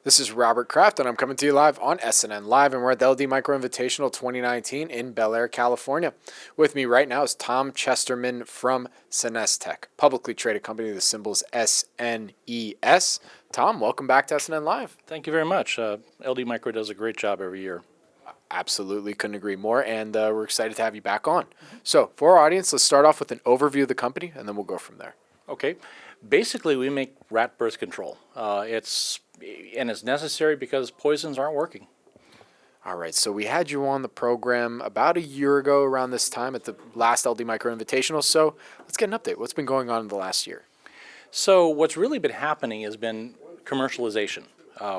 This is Robert Kraft, and I'm coming to you live on SNN.Live, and we're at the LD Micro Invitational 2019 in Bel Air, California. With me right now is Tom Chesterman from SenesTech, publicly traded company. The symbol is SNES. Tom, welcome back to SNN.Live. Thank you very much. LD Micro does a great job every year. Absolutely, couldn't agree more, and we're excited to have you back on. So, for our audience, let's start off with an overview of the company, and then we'll go from there. Okay. Basically, we make rat birth control. It's necessary because poisons aren't working. All right, so we had you on the program about a year ago around this time at the last LD Micro Invitational, so let's get an update. What's been going on in the last year? So what's really been happening has been commercialization.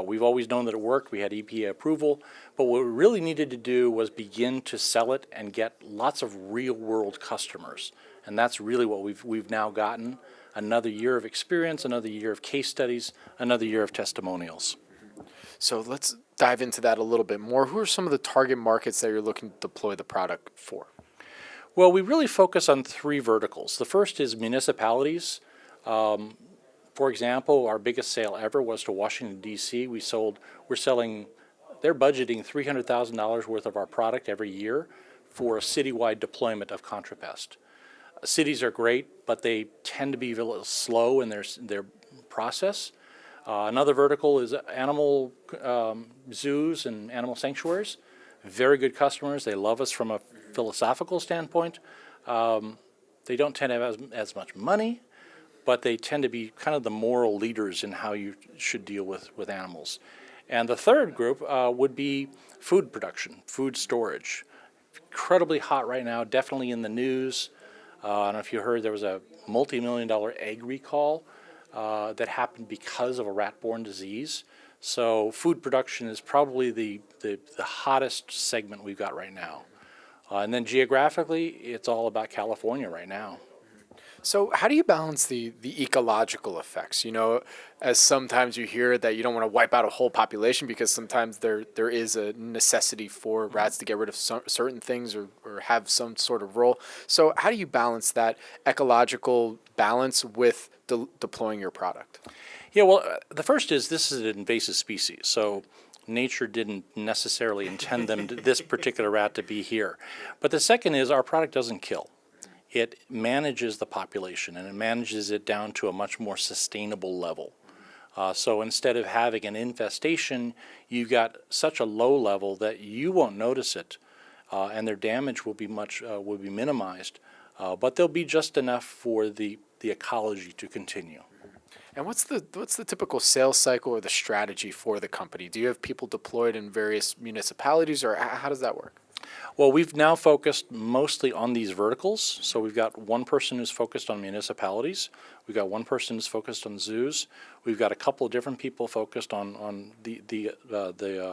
We've always known that it worked. We had EPA approval, but what we really needed to do was begin to sell it and get lots of real-world customers, and that's really what we've now gotten. Another year of experience, another year of case studies, another year of testimonials. So let's dive into that a little bit more. Who are some of the target markets that you're looking to deploy the product for? Well, we really focus on three verticals. The first is municipalities. For example, our biggest sale ever was to Washington, D.C. They're budgeting $300,000 worth of our product every year for a citywide deployment of ContraPest. Cities are great, but they tend to be a little slow in their process. Another vertical is animal zoos and animal sanctuaries. Very good customers. They love us from a philosophical standpoint. They don't tend to have as much money, but they tend to be kind of the moral leaders in how you should deal with animals. And the third group would be food production, food storage. Incredibly hot right now, definitely in the news. I don't know if you heard there was a multi-million-dollar egg recall that happened because of a rat-borne disease. So food production is probably the hottest segment we've got right now. And then geographically, it's all about California right now. So how do you balance the ecological effects? You know, as sometimes you hear that you don't want to wipe out a whole population because sometimes there is a necessity for rats to get rid of certain things or have some sort of role. So how do you balance that ecological balance with deploying your product? Yeah, well, the first is this is an invasive species. So nature didn't necessarily intend this particular rat to be here. But the second is our product doesn't kill. It manages the population, and it manages it down to a much more sustainable level. So instead of having an infestation, you've got such a low level that you won't notice it, and their damage will be minimized. But there'll be just enough for the ecology to continue. And what's the typical sales cycle or the strategy for the company? Do you have people deployed in various municipalities, or how does that work? Well, we've now focused mostly on these verticals. So we've got one person who's focused on municipalities. We've got one person who's focused on zoos. We've got a couple of different people focused on the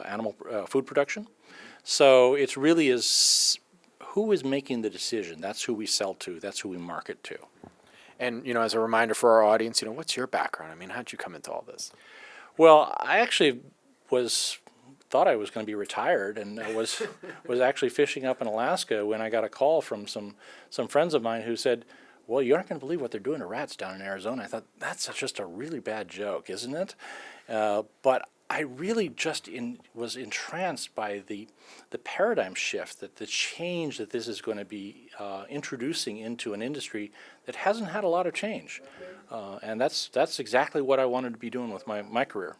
animal food production. So it's really is who is making the decision. That's who we sell to. That's who we market to. And, you know, as a reminder for our audience, you know, what's your background? I mean, how'd you come into all this? Well, I actually thought I was going to be retired, and I was actually fishing up in Alaska when I got a call from some friends of mine who said, well, you aren't going to believe what they're doing to rats down in Arizona. I thought, that's just a really bad joke, isn't it? But I really just was entranced by the paradigm shift, that the change that this is going to be introducing into an industry that hasn't had a lot of change. And that's exactly what I wanted to be doing with my career.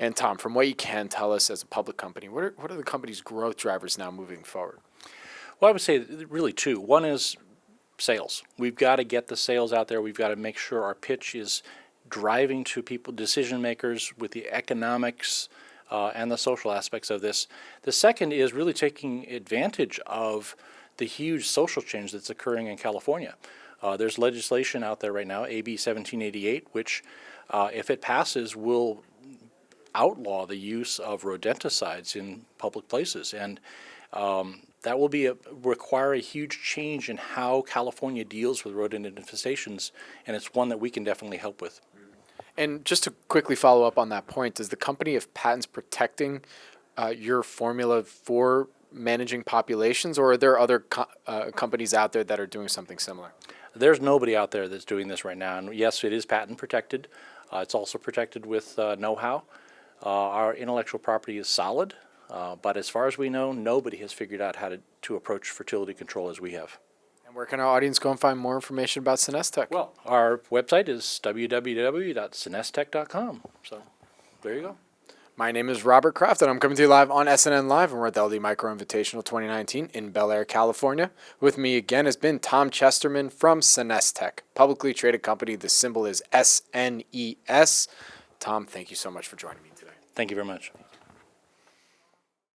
And Tom, from what you can tell us as a public company, what are the company's growth drivers now moving forward? Well, I would say really two. One is sales. We've got to get the sales out there. We've got to make sure our pitch is driving to people, decision makers, with the economics and the social aspects of this. The second is really taking advantage of the huge social change that's occurring in California. There's legislation out there right now, AB 1788, which, if it passes, will outlaw the use of rodenticides in public places, and that will require a huge change in how California deals with rodent infestations, and it's one that we can definitely help with. And just to quickly follow up on that point, does the company have patents protecting your formula for managing populations, or are there other companies out there that are doing something similar? There's nobody out there that's doing this right now, and yes, it is patent protected. It's also protected with know-how. Our intellectual property is solid, but as far as we know, nobody has figured out how to approach fertility control as we have. And where can our audience go and find more information about SenesTech? Well, our website is www.SenesTech.com. So there you go. My name is Robert Kraft, and I'm coming to you live on SNNLive, and we're at the LD Micro Invitational 2019 in Bel Air, California. With me again has been Tom Chesterman from SenesTech, publicly traded company. The symbol is SNES. Tom, thank you so much for joining me today. Thank you very much.